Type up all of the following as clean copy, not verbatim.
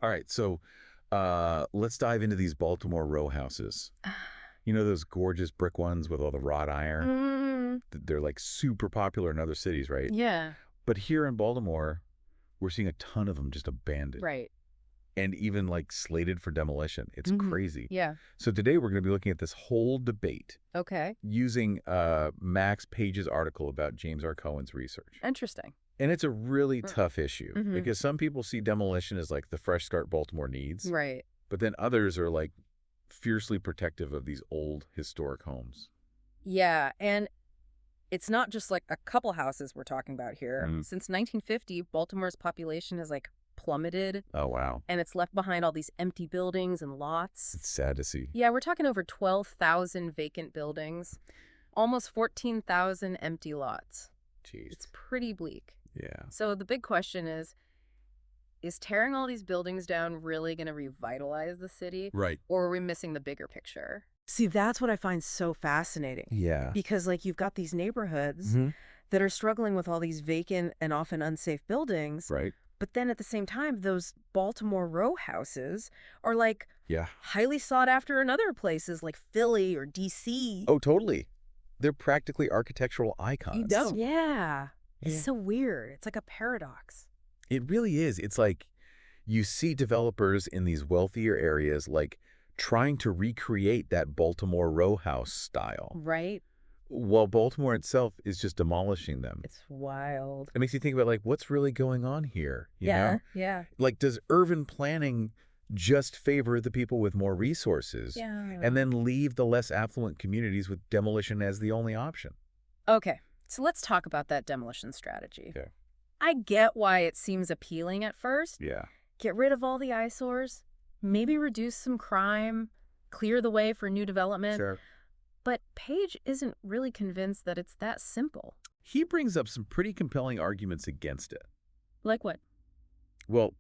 All right, so let's dive into these Baltimore row houses. You know those gorgeous brick ones with all the wrought iron? Mm, They're like super popular in other cities, right? yeah, But here in Baltimore, we're seeing a ton of them just abandoned right. and even like slated for demolition. It's Hmm. crazy. Yeah. So today we're going to be looking at this whole debate Okay. using Max Page's article about James R. Cohen's research. Interesting. And it's a really tough issue Mm-hmm. because some people see demolition as like the fresh start Baltimore needs, Right. but then others are like fiercely protective of these old historic homes. Yeah, and it's not just like a couple houses we're talking about here. Mm. Since 1950, Baltimore's population has like plummeted, Oh, wow. and it's left behind all these empty buildings and lots. It's sad to see. Yeah, we're talking over 12,000 vacant buildings, almost 14,000 empty lots. Jeez. It's pretty bleak. Yeah. So the big question is tearing all these buildings down really going to revitalize the city? Right. Or are we missing the bigger picture? See, that's what I find so fascinating. Yeah. Because, like, you've got these neighborhoods Hmm. that are struggling with all these vacant and often unsafe buildings. Right. But then at the same time, those Baltimore row houses are, like, Yeah. highly sought after in other places like Philly or D.C. Oh, totally. They're practically architectural icons. You don't. Yeah. It's Yeah. so weird. It's like a paradox. It really is. It's like you see developers in these wealthier areas like trying to recreate that Baltimore row house style, Right? while Baltimore itself is just demolishing them. It's wild. It makes you think about like what's really going on here, you know? Yeah. Like does urban planning just favor the people with more resources Yeah. and then leave the less affluent communities with demolition as the only option? Okay, so let's talk about that demolition strategy. Okay. I get why it seems appealing at first. Yeah. Get rid of all the eyesores, maybe reduce some crime, clear the way for new development. Sure. But Page isn't really convinced that it's that simple. He brings up some pretty compelling arguments against it. Like what? Well,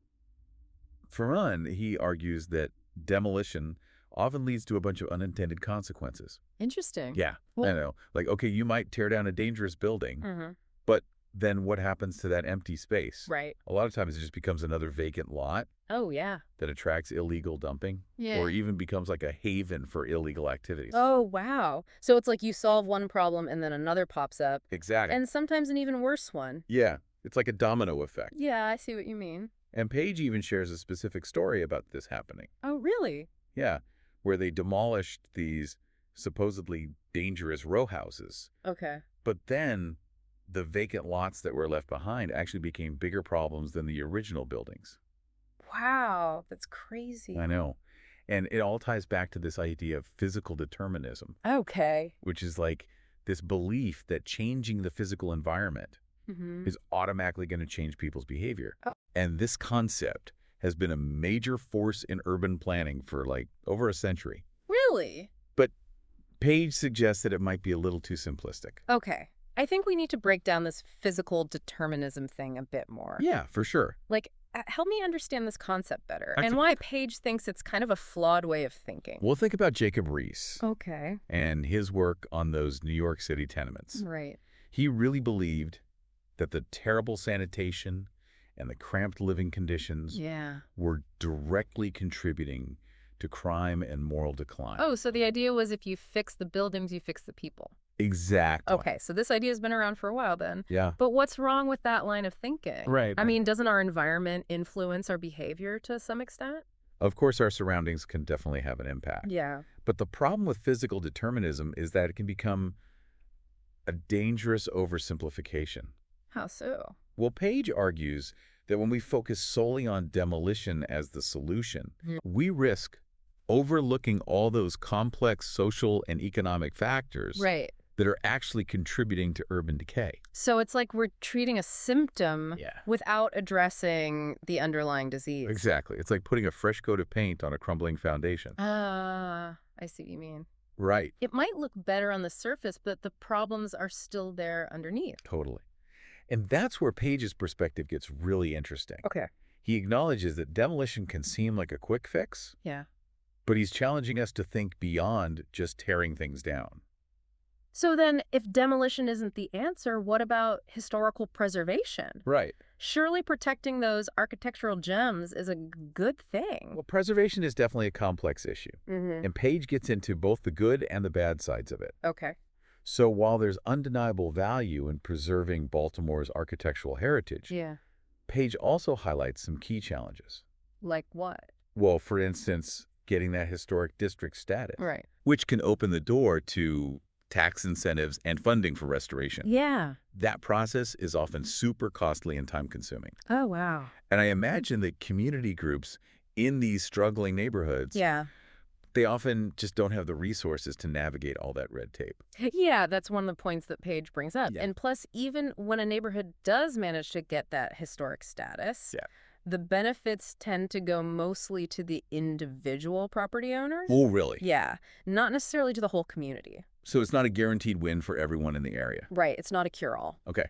for one, he argues that demolition often leads to a bunch of unintended consequences. Interesting. Yeah, Well- I know. Like, okay, you might tear down a dangerous building, Mm-hmm. but then what happens to that empty space? Right. A lot of times it just becomes another vacant lot Oh, yeah. that attracts illegal dumping Yeah. or even becomes like a haven for illegal activities. Oh, wow. So it's like you solve one problem and then another pops up, Exactly. and sometimes an even worse one. Yeah, it's like a domino effect. Yeah, I see what you mean. And Page even shares a specific story about this happening. Oh, really? Yeah, where they demolished these supposedly dangerous row houses. Okay. But then the vacant lots that were left behind actually became bigger problems than the original buildings. Wow, that's crazy. I know. And it all ties back to this idea of physical determinism, Okay. which is like this belief that changing the physical environment Mm-hmm. is automatically going to change people's behavior. Oh. And this concept has been a major force in urban planning for like over a century. Really? But Page suggests that it might be a little too simplistic. Okay. I think we need to break down this physical determinism thing a bit more. Yeah, for sure. Like, help me understand this concept better I and think- why Page thinks it's kind of a flawed way of thinking. Well, think about Jacob Riis Okay. and his work on those New York City tenements. Right. He really believed that the terrible sanitation and the cramped living conditions Yeah. were directly contributing to crime and moral decline. Oh, so the idea was if you fix the buildings, you fix the people. Exactly. Okay, so this idea has been around for a while then. Yeah. But what's wrong with that line of thinking? Right. I mean, doesn't our environment influence our behavior to some extent? Of course, our surroundings can definitely have an impact. Yeah. But the problem with physical determinism is that it can become a dangerous oversimplification. How so? Well, Page argues that when we focus solely on demolition as the solution, we risk overlooking all those complex social and economic factors Right. that are actually contributing to urban decay. So it's like we're treating a symptom Yeah. without addressing the underlying disease. Exactly. It's like putting a fresh coat of paint on a crumbling foundation. Ah, I see what you mean. Right. It might look better on the surface, but the problems are still there underneath. Totally. And that's where Page's perspective gets really interesting. Okay. He acknowledges that demolition can seem like a quick fix, Yeah. but he's challenging us to think beyond just tearing things down. So then, if demolition isn't the answer, what about historical preservation? Right. Surely protecting those architectural gems is a good thing. Well, preservation is definitely a complex issue, Mm-hmm. and Page gets into both the good and the bad sides of it. Okay. So while there's undeniable value in preserving Baltimore's architectural heritage, Yeah. Page also highlights some key challenges. Like what? Well, for instance, getting that historic district status, Right. which can open the door to tax incentives and funding for restoration. Yeah. That process is often super costly and time-consuming. Oh, wow. And I imagine that community groups in these struggling neighborhoods, Yeah. they often just don't have the resources to navigate all that red tape. Yeah, that's one of the points that Paige brings up. Yeah. And plus, even when a neighborhood does manage to get that historic status, Yeah. the benefits tend to go mostly to the individual property owners. Oh, really? Yeah, not necessarily to the whole community. So it's not a guaranteed win for everyone in the area. Right, it's not a cure-all. Okay.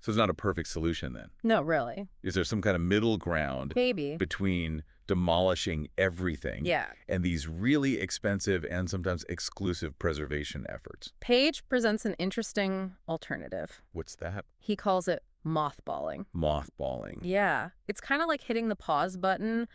So it's not a perfect solution then. No, really. Is there some kind of middle ground Maybe. between demolishing everything Yeah. and these really expensive and sometimes exclusive preservation efforts? Page presents an interesting alternative. What's that? He calls it mothballing. Mothballing. Yeah, it's kind of like hitting the pause button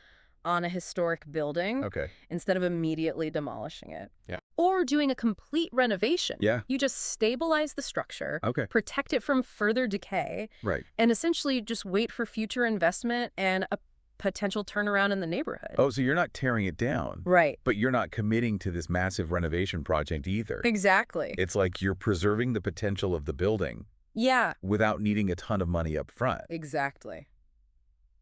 on a historic building Okay. instead of immediately demolishing it. Yeah. Or doing a complete renovation. Yeah. You just stabilize the structure, Okay. protect it from further decay, Right. and essentially just wait for future investment and a potential turnaround in the neighborhood. Oh, so you're not tearing it down, Right. but you're not committing to this massive renovation project either. Exactly. It's like you're preserving the potential of the building Yeah, without needing a ton of money up front. exactly.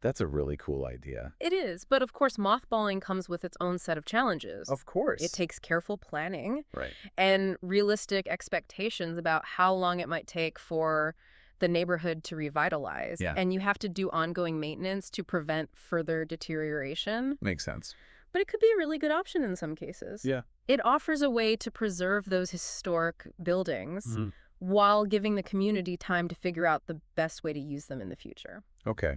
That's a really cool idea. It is, but of course mothballing comes with its own set of challenges. Of course. It takes careful planning Right. and realistic expectations about how long it might take for the neighborhood to revitalize. Yeah. And you have to do ongoing maintenance to prevent further deterioration. Makes sense. But it could be a really good option in some cases. Yeah. It offers a way to preserve those historic buildings Mhm. while giving the community time to figure out the best way to use them in the future. Okay.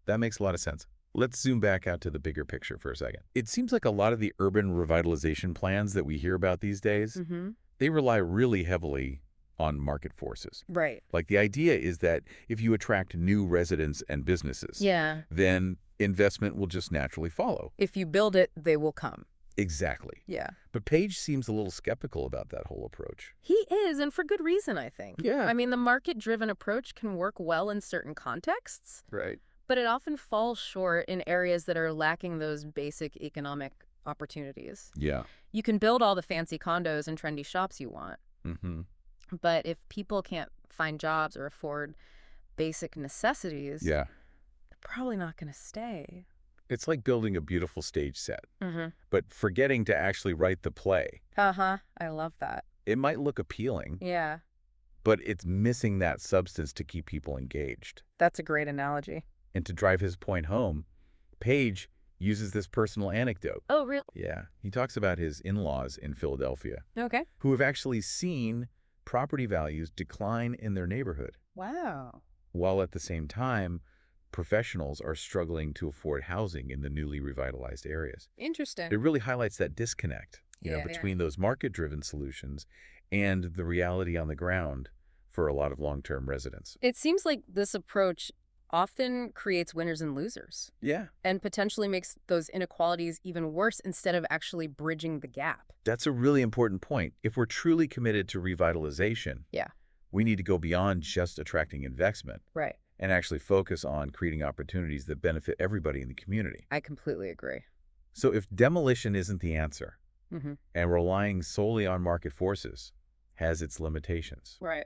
That makes a lot of sense. Let's zoom back out to the bigger picture for a second. It seems like a lot of the urban revitalization plans that we hear about these days, Mm-hmm. they rely really heavily on market forces. Right. Like the idea is that if you attract new residents and businesses, Yeah. then investment will just naturally follow. If you build it, they will come. Exactly. Yeah. But Page seems a little skeptical about that whole approach. He is, and for good reason, I think. Yeah. I mean, the market-driven approach can work well in certain contexts, Right. but it often falls short in areas that are lacking those basic economic opportunities. Yeah. You can build all the fancy condos and trendy shops you want, Mm-hmm. but if people can't find jobs or afford basic necessities, Yeah. they're probably not going to stay. It's like building a beautiful stage set, Mm-hmm. but forgetting to actually write the play. Uh-huh. I love that. It might look appealing, Yeah, but it's missing that substance to keep people engaged. that's a great analogy. And to drive his point home, Page uses this personal anecdote. Oh, really? Yeah. He talks about his in-laws in Philadelphia Okay. who have actually seen property values decline in their neighborhood, Wow. while at the same time, professionals are struggling to afford housing in the newly revitalized areas. Interesting. It really highlights that disconnect, Yeah. between those market-driven solutions and the reality on the ground for a lot of long-term residents. It seems like this approach often creates winners and losers Yeah, and potentially makes those inequalities even worse instead of actually bridging the gap. that's a really important point. If we're truly committed to revitalization, Yeah. we need to go beyond just attracting investment Right. and actually focus on creating opportunities that benefit everybody in the community. I completely agree. So if demolition isn't the answer, Mm-hmm. and relying solely on market forces has its limitations, Right.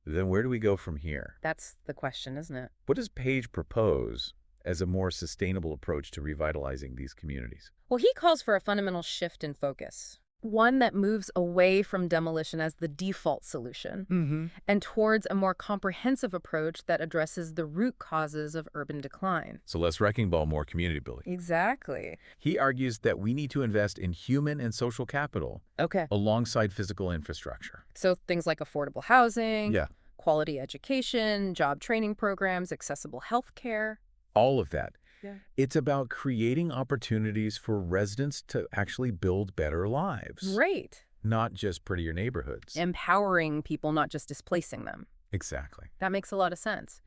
then where do we go from here? That's the question, isn't it? What does Page propose as a more sustainable approach to revitalizing these communities? Well, he calls for a fundamental shift in focus, one that moves away from demolition as the default solution Mm-hmm. and towards a more comprehensive approach that addresses the root causes of urban decline. So less wrecking ball, more community building. Exactly. He argues that we need to invest in human and social capital Okay. alongside physical infrastructure. So things like affordable housing, Yeah. quality education, job training programs, accessible health care. All of that. Yeah. It's about creating opportunities for residents to actually build better lives, Great. not just prettier neighborhoods. Empowering people, not just displacing them. Exactly. That makes a lot of sense.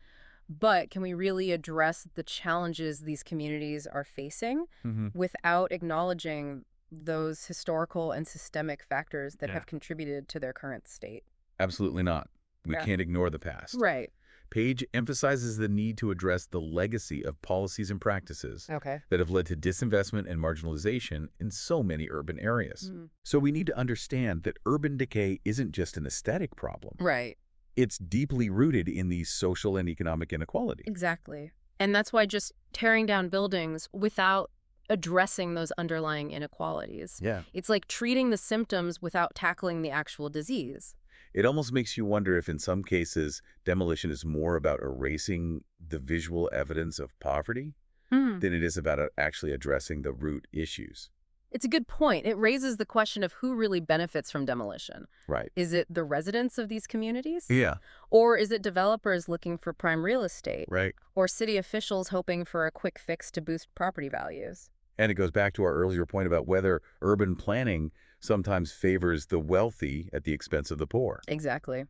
But can we really address the challenges these communities are facing Mm-hmm. without acknowledging those historical and systemic factors that Yeah. have contributed to their current state? Absolutely not. We Yeah. can't ignore the past. Right. Page emphasizes the need to address the legacy of policies and practices Okay. that have led to disinvestment and marginalization in so many urban areas. Mm. So we need to understand that urban decay isn't just an aesthetic problem. Right. It's deeply rooted in the social and economic inequality. Exactly. And that's why just tearing down buildings without addressing those underlying inequalities. Yeah. It's like treating the symptoms without tackling the actual disease. It almost makes you wonder if in some cases demolition is more about erasing the visual evidence of poverty Hmm. than it is about actually addressing the root issues. It's a good point. It raises the question of who really benefits from demolition. Right. Is it the residents of these communities? Yeah. Or is it developers looking for prime real estate? Right. Or city officials hoping for a quick fix to boost property values? And it goes back to our earlier point about whether urban planning sometimes favors the wealthy at the expense of the poor. Exactly.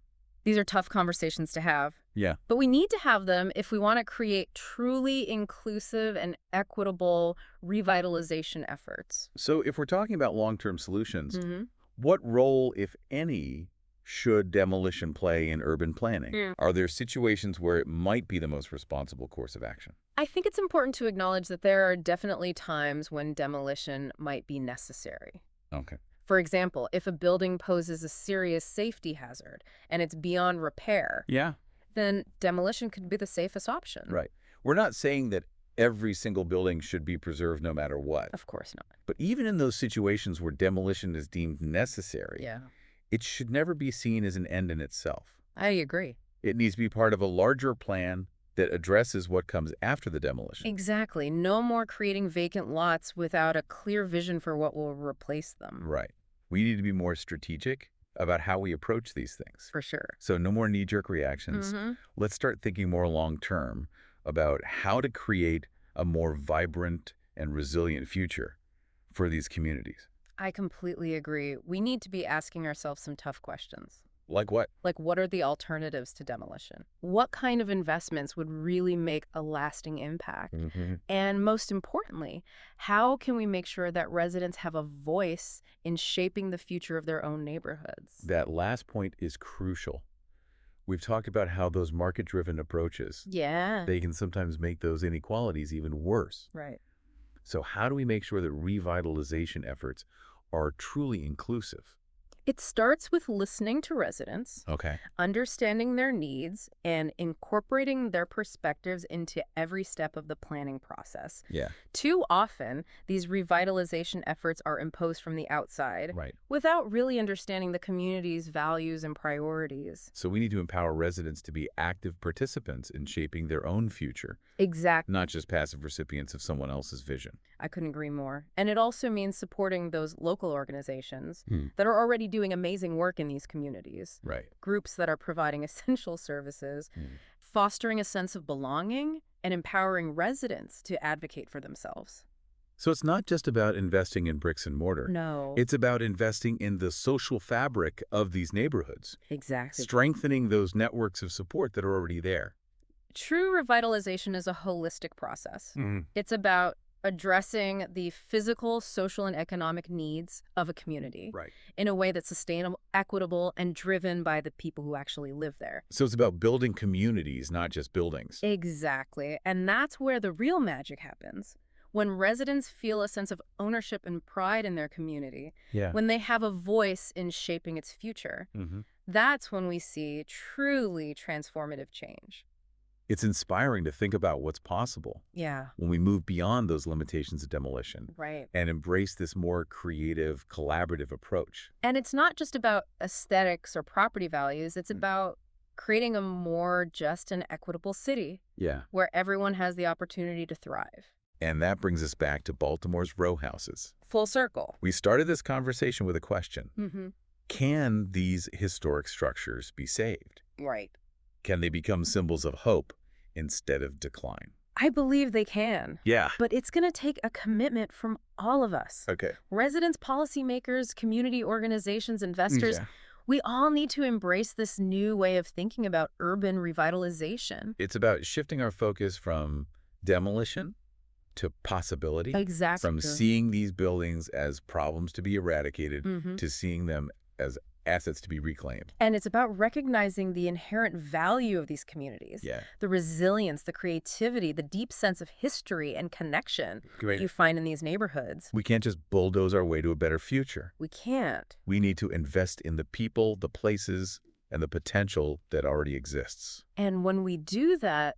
These are tough conversations to have. Yeah. But we need to have them if we want to create truly inclusive and equitable revitalization efforts. So if we're talking about long-term solutions, Mm-hmm. what role, if any, should demolition play in urban planning? Mm. Are there situations where it might be the most responsible course of action? I think it's important to acknowledge that there are definitely times when demolition might be necessary. Okay. For example, if a building poses a serious safety hazard and it's beyond repair, Yeah. then demolition could be the safest option. Right. We're not saying that every single building should be preserved no matter what. Of course not. But even in those situations where demolition is deemed necessary, Yeah, it should never be seen as an end in itself. I agree. It needs to be part of a larger plan that addresses what comes after the demolition. Exactly. No more creating vacant lots without a clear vision for what will replace them. Right. We need to be more strategic about how we approach these things. For sure. So no more knee-jerk reactions. Mm-hmm. Let's start thinking more long-term about how to create a more vibrant and resilient future for these communities. I completely agree. We need to be asking ourselves some tough questions. Like what? Like, what are the alternatives to demolition? What kind of investments would really make a lasting impact? Mm-hmm. And most importantly, how can we make sure that residents have a voice in shaping the future of their own neighborhoods? That last point is crucial. We've talked about how those market-driven approaches, Yeah. they can sometimes make those inequalities even worse. Right. So how do we make sure that revitalization efforts are truly inclusive? It starts with listening to residents, Okay. understanding their needs, and incorporating their perspectives into every step of the planning process. Yeah. Too often, these revitalization efforts are imposed from the outside Right. without really understanding the community's values and priorities. So we need to empower residents to be active participants in shaping their own future, Exactly. not just passive recipients of someone else's vision. I couldn't agree more. And it also means supporting those local organizations Hmm. that are already doing amazing work in these communities. Right. Groups that are providing essential services, Hmm. fostering a sense of belonging, and empowering residents to advocate for themselves. So it's not just about investing in bricks and mortar. No. It's about investing in the social fabric of these neighborhoods, Exactly. strengthening those networks of support that are already there. True revitalization is a holistic process. It's about addressing the physical, social, and economic needs of a community Right. in a way that's sustainable, equitable, and driven by the people who actually live there. So it's about building communities, not just buildings. Exactly. And that's where the real magic happens. When residents feel a sense of ownership and pride in their community, Yeah. when they have a voice in shaping its future, that's when we see truly transformative change. It's inspiring to think about what's possible Yeah, when we move beyond those limitations of demolition right. and embrace this more creative, collaborative approach. And it's not just about aesthetics or property values. It's about creating a more just and equitable city Yeah. where everyone has the opportunity to thrive. And that brings us back to Baltimore's row houses. Full circle. We started this conversation with a question. Mm-hmm. Can these historic structures be saved? Right. Can they become symbols of hope instead of decline? I believe they can. Yeah. But it's going to take a commitment from all of us. Okay. Residents, policymakers, community organizations, investors. Yeah. We all need to embrace this new way of thinking about urban revitalization. It's about shifting our focus from demolition to possibility, from Exactly. seeing these buildings as problems to be eradicated Hmm. to seeing them as assets to be reclaimed. And it's about recognizing the inherent value of these communities, Yeah. the resilience, the creativity, the deep sense of history and connection that Great. you find in these neighborhoods. We can't just bulldoze our way to a better future. We can't. We need to invest in the people, the places, and the potential that already exists. And when we do that,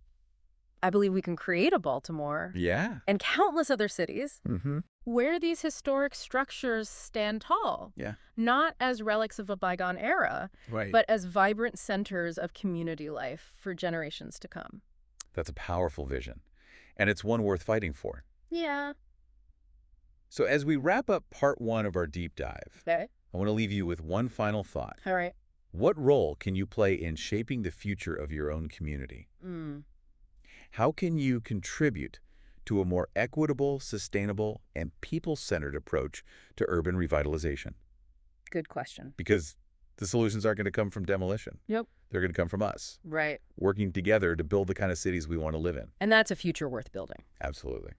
I believe we can create a Baltimore Yeah. and countless other cities Mm-hmm. where these historic structures stand tall, Yeah. not as relics of a bygone era, Right. but as vibrant centers of community life for generations to come. That's a powerful vision, and it's one worth fighting for. Yeah. So as we wrap up part one of our deep dive, Okay. I want to leave you with one final thought. All right. What role can you play in shaping the future of your own community? How can you contribute to a more equitable, sustainable, and people-centered approach to urban revitalization? Good question. Because the solutions aren't going to come from demolition. Yep. They're going to come from us, Right. working together to build the kind of cities we want to live in. And that's a future worth building. Absolutely.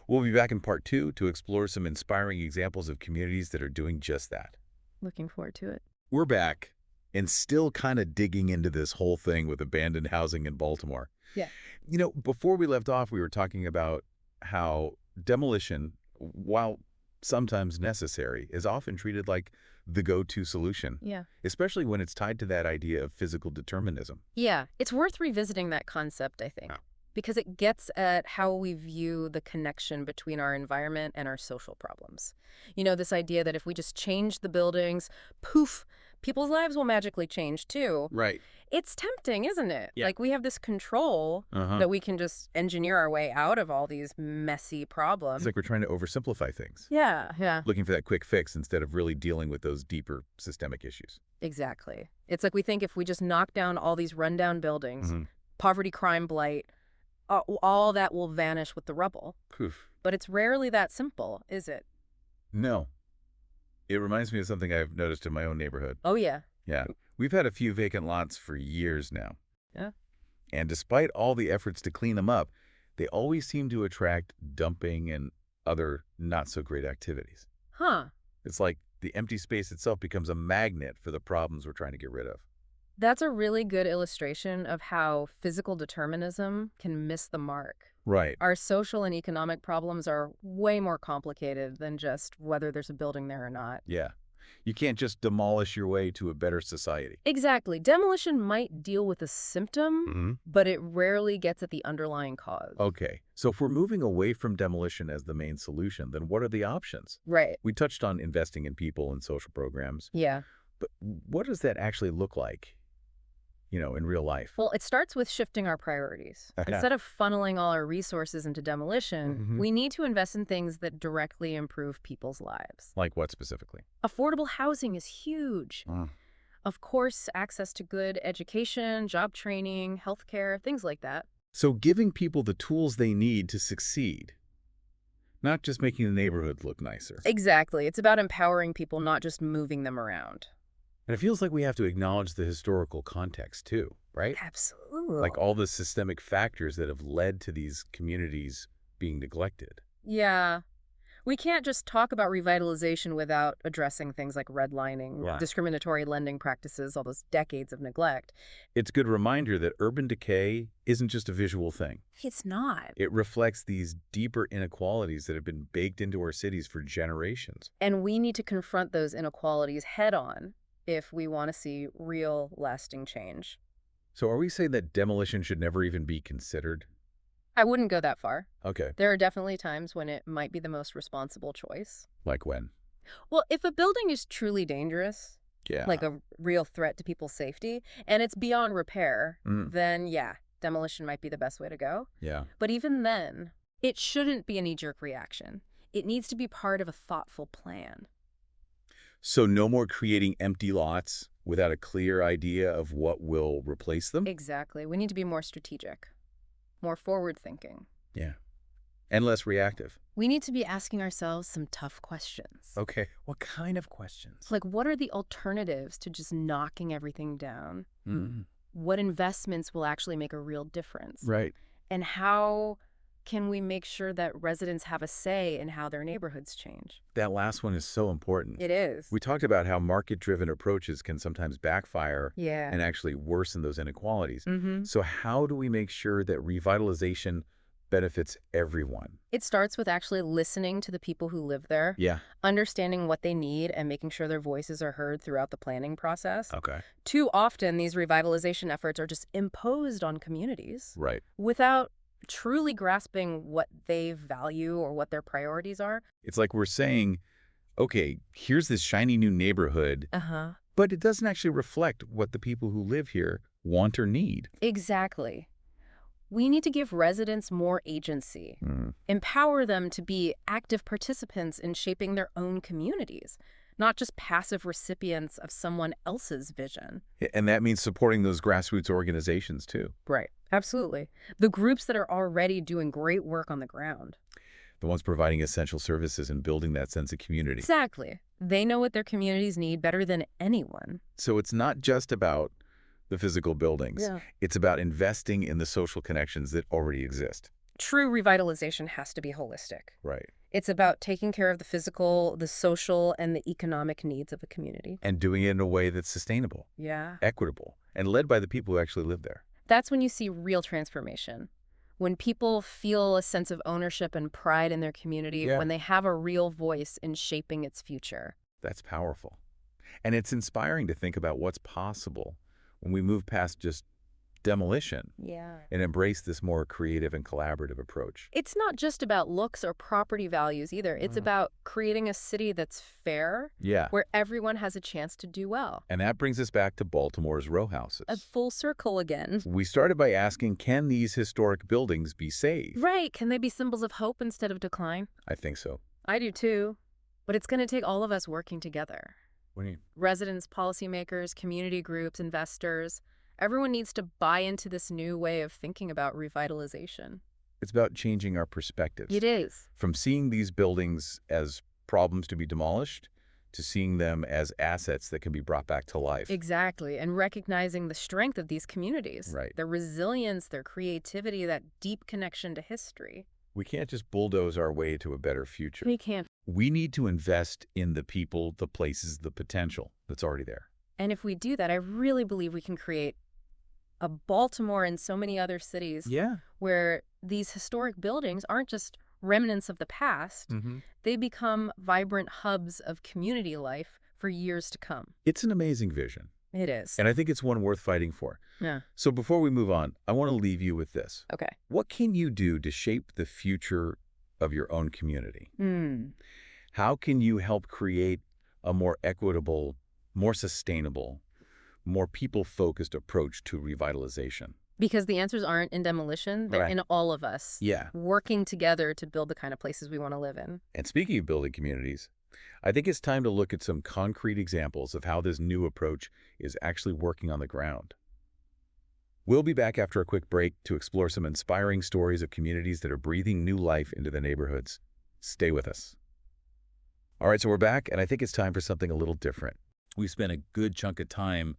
We'll be back in part two to explore some inspiring examples of communities that are doing just that. Looking forward to it. We're back and still kind of digging into this whole thing with abandoned housing in Baltimore. Yeah. You know, before we left off, we were talking about how demolition, while sometimes necessary, is often treated like the go-to solution, Yeah. especially when it's tied to that idea of physical determinism. Yeah. It's worth revisiting that concept, I think, because it gets at how we view the connection between our environment and our social problems. You know, this idea that if we just change the buildings, poof, people's lives will magically change too. Right. It's tempting, isn't it? Yeah. Like we have this control that we can just engineer our way out of all these messy problems. It's like we're trying to oversimplify things, Yeah, looking for that quick fix instead of really dealing with those deeper systemic issues. exactly. It's like we think if we just knock down all these rundown buildings, poverty, crime, blight, all that will vanish with the rubble. Poof. But it's rarely that simple, is it? No. It reminds me of something I've noticed in my own neighborhood. Oh, yeah. Yeah. We've had a few vacant lots for years now. Yeah. And despite all the efforts to clean them up, they always seem to attract dumping and other not-so-great activities. Huh. It's like the empty space itself becomes a magnet for the problems we're trying to get rid of. That's a really good illustration of how physical determinism can miss the mark. Right. Our social and economic problems are way more complicated than just whether there's a building there or not. Yeah. You can't just demolish your way to a better society. Exactly. Demolition might deal with a symptom, but it rarely gets at the underlying cause. Okay. So if we're moving away from demolition as the main solution, then what are the options? Right. We touched on investing in people and social programs. Yeah. But what does that actually look like, in real life? Well, it starts with shifting our priorities. Instead of funneling all our resources into demolition, we need to invest in things that directly improve people's lives. Like what specifically? Affordable housing is huge. Of course, access to good education, job training, healthcare, things like that. So giving people the tools they need to succeed, not just making the neighborhood look nicer. Exactly. It's about empowering people, not just moving them around. And it feels like we have to acknowledge the historical context too, right? Absolutely. Like all the systemic factors that have led to these communities being neglected. Yeah. We can't just talk about revitalization without addressing things like redlining, Yeah. discriminatory lending practices, all those decades of neglect. It's a good reminder that urban decay isn't just a visual thing. It's not. It reflects these deeper inequalities that have been baked into our cities for generations. And we need to confront those inequalities head on if we want to see real, lasting change. So are we saying that demolition should never even be considered? I wouldn't go that far. Okay. There are definitely times when it might be the most responsible choice. Like when? Well, if a building is truly dangerous, Yeah. like a real threat to people's safety, and it's beyond repair, then yeah, demolition might be the best way to go. Yeah. But even then, it shouldn't be a knee-jerk reaction. It needs to be part of a thoughtful plan. So no more creating empty lots without a clear idea of what will replace them? Exactly. We need to be more strategic, more forward-thinking. Yeah. And less reactive. We need to be asking ourselves some tough questions. Okay, what kind of questions? Like, what are the alternatives to just knocking everything down? Mm, What investments will actually make a real difference? right. And how can we make sure that residents have a say in how their neighborhoods change? That last one is so important. It is. We talked about how market-driven approaches can sometimes backfire Yeah. and actually worsen those inequalities. Mm-hmm. So how do we make sure that revitalization benefits everyone? It starts with actually listening to the people who live there, Yeah. understanding what they need, and making sure their voices are heard throughout the planning process. Okay. Too often, these revitalization efforts are just imposed on communities Right. without truly grasping what they value or what their priorities are. It's like we're saying, okay, here's this shiny new neighborhood, Uh-huh. but it doesn't actually reflect what the people who live here want or need. Exactly. We need to give residents more agency, Mm. empower them to be active participants in shaping their own communities, not just passive recipients of someone else's vision. And that means supporting those grassroots organizations too. Right. Absolutely. The groups that are already doing great work on the ground. The ones providing essential services and building that sense of community. Exactly. They know what their communities need better than anyone. So it's not just about the physical buildings. Yeah. It's about investing in the social connections that already exist. True revitalization has to be holistic. Right. It's about taking care of the physical, the social, and the economic needs of a community. And doing it in a way that's sustainable, Yeah. equitable, and led by the people who actually live there. That's when you see real transformation. When people feel a sense of ownership and pride in their community, Yeah. when they have a real voice in shaping its future. That's powerful. And it's inspiring to think about what's possible when we move past just demolition Yeah. and embrace this more creative and collaborative approach. It's not just about looks or property values either. It's about creating a city that's fair, Yeah. where everyone has a chance to do well. And that brings us back to Baltimore's row houses. A full circle again. We started by asking, can these historic buildings be saved? Right. Can they be symbols of hope instead of decline? I think so. I do too. But it's going to take all of us working together. What do you mean? Residents, policymakers, community groups, investors. Everyone needs to buy into this new way of thinking about revitalization. It's about changing our perspectives. It is. From seeing these buildings as problems to be demolished to seeing them as assets that can be brought back to life. Exactly. And recognizing the strength of these communities. Right. Their resilience, their creativity, that deep connection to history. We can't just bulldoze our way to a better future. We can't. We need to invest in the people, the places, the potential that's already there. And if we do that, I really believe we can create a Baltimore and so many other cities Yeah. where these historic buildings aren't just remnants of the past. They become vibrant hubs of community life for years to come. It's an amazing vision, It is. and I think it's one worth fighting for. Yeah. So before we move on, I want to leave you with this. Okay. What can you do to shape the future of your own community? How can you help create a more equitable, more sustainable, more people-focused approach to revitalization? Because the answers aren't in demolition, they're Right. in all of us. Yeah. Working together to build the kind of places we want to live in. And speaking of building communities, I think it's time to look at some concrete examples of how this new approach is actually working on the ground. We'll be back after a quick break to explore some inspiring stories of communities that are breathing new life into the neighborhoods. Stay with us. All right, so we're back, and I think it's time for something a little different. We spent a good chunk of time,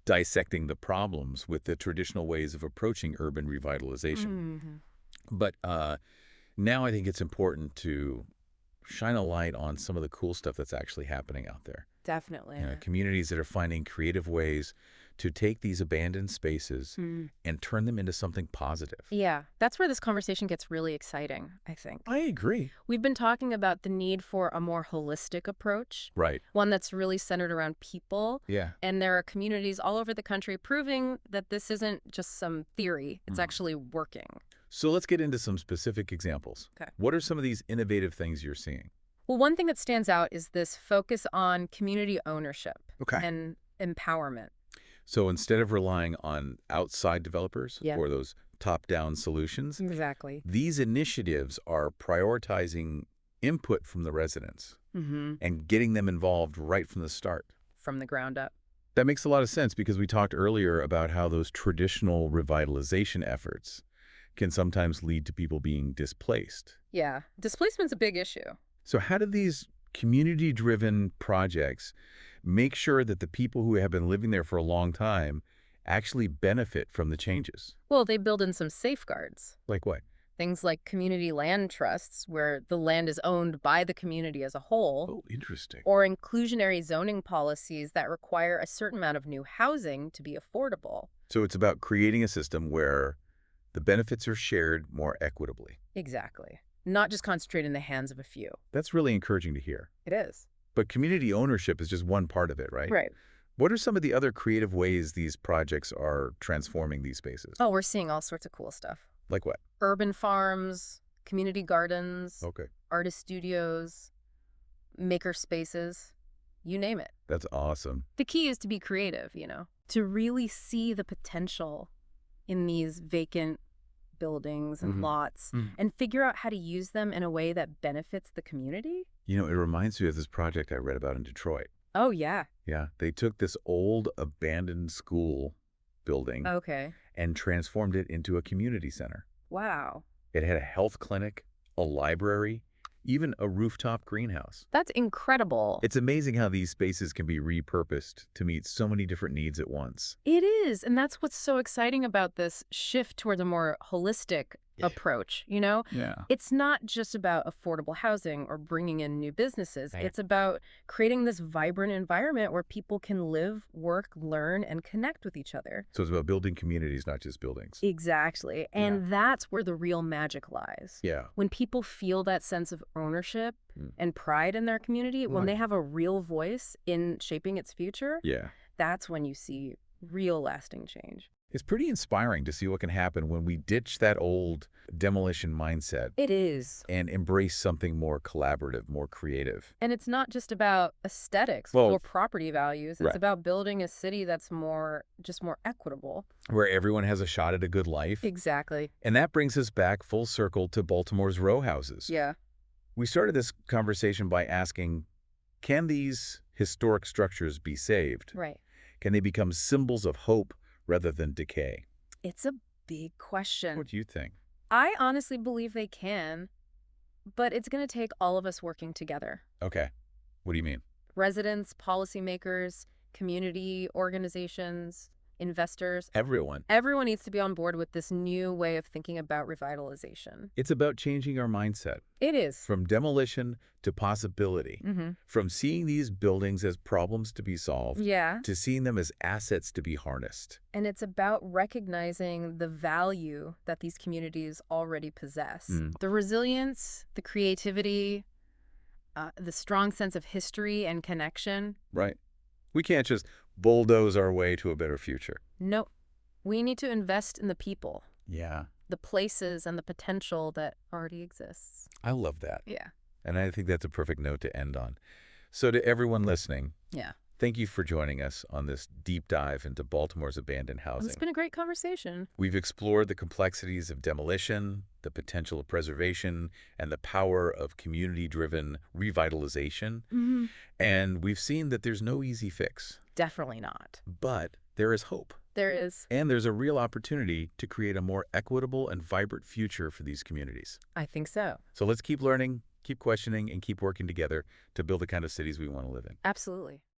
dissecting the problems with the traditional ways of approaching urban revitalization. But now I think it's important to shine a light on some of the cool stuff that's actually happening out there. Definitely. Communities that are finding creative ways to take these abandoned spaces and turn them into something positive. Yeah, that's where this conversation gets really exciting, I think. I agree. We've been talking about the need for a more holistic approach, Right. one that's really centered around people. Yeah. And there are communities all over the country proving that this isn't just some theory, it's actually working. So let's get into some specific examples. Okay. What are some of these innovative things you're seeing? Well, one thing that stands out is this focus on community ownership Okay. and empowerment. So instead of relying on outside developers Yeah. for those top-down solutions, Exactly. these initiatives are prioritizing input from the residents and getting them involved right from the start. From the ground up. That makes a lot of sense because we talked earlier about how those traditional revitalization efforts can sometimes lead to people being displaced. Yeah, displacement's a big issue. So how do these community-driven projects make sure that the people who have been living there for a long time actually benefit from the changes? Well, they build in some safeguards. Like what? Things like community land trusts, where the land is owned by the community as a whole, Oh, interesting. or inclusionary zoning policies that require a certain amount of new housing to be affordable. So it's about creating a system where the benefits are shared more equitably. Exactly. Not just concentrated in the hands of a few. That's really encouraging to hear. It is. But community ownership is just one part of it, right? Right. What are some of the other creative ways these projects are transforming these spaces? Oh, we're seeing all sorts of cool stuff. Like what? Urban farms, community gardens, Okay. artist studios, maker spaces, you name it. That's awesome. The key is to be creative, to really see the potential in these vacant buildings and lots and figure out how to use them in a way that benefits the community. You know, it reminds me of this project I read about in Detroit. Oh, yeah. Yeah, they took this old abandoned school building Okay. and transformed it into a community center. Wow. It had a health clinic, a library, even a rooftop greenhouse. That's incredible. It's amazing how these spaces can be repurposed to meet so many different needs at once. It is. And that's what's so exciting about this shift towards a more holistic approach, Yeah. It's not just about affordable housing or bringing in new businesses. Right. It's about creating this vibrant environment where people can live, work, learn, and connect with each other. So it's about building communities, not just buildings. Exactly. And that's where the real magic lies. Yeah. When people feel that sense of ownership and pride in their community, when they have a real voice in shaping its future, Yeah. that's when you see real lasting change. It's pretty inspiring to see what can happen when we ditch that old demolition mindset It is. and embrace something more collaborative, more creative. And it's not just about aesthetics Well, or property values. It's right. about building a city that's more equitable. Where everyone has a shot at a good life. Exactly. And that brings us back full circle to Baltimore's row houses. Yeah. We started this conversation by asking, can these historic structures be saved? Right. Can they become symbols of hope rather than decay? It's a big question. What do you think? I honestly believe they can, but it's going to take all of us working together. Okay. What do you mean? Residents, policymakers, community organizations, investors. Everyone. Everyone needs to be on board with this new way of thinking about revitalization. It's about changing our mindset. It is. From demolition to possibility. Mm-hmm. From seeing these buildings as problems to be solved. Yeah. To seeing them as assets to be harnessed. And it's about recognizing the value that these communities already possess. The resilience, the creativity, the strong sense of history and connection. Right. We can't just bulldoze our way to a better future. No, we need to invest in the people, Yeah. the places, and the potential that already exists. I love that. Yeah. And I think that's a perfect note to end on. So to everyone listening, Yeah. thank you for joining us on this deep dive into Baltimore's abandoned housing. It's been a great conversation. We've explored the complexities of demolition, the potential of preservation, and the power of community-driven revitalization. And we've seen that there's no easy fix. Definitely not. But there is hope. There is. And there's a real opportunity to create a more equitable and vibrant future for these communities. I think so. So let's keep learning, keep questioning, and keep working together to build the kind of cities we want to live in. Absolutely.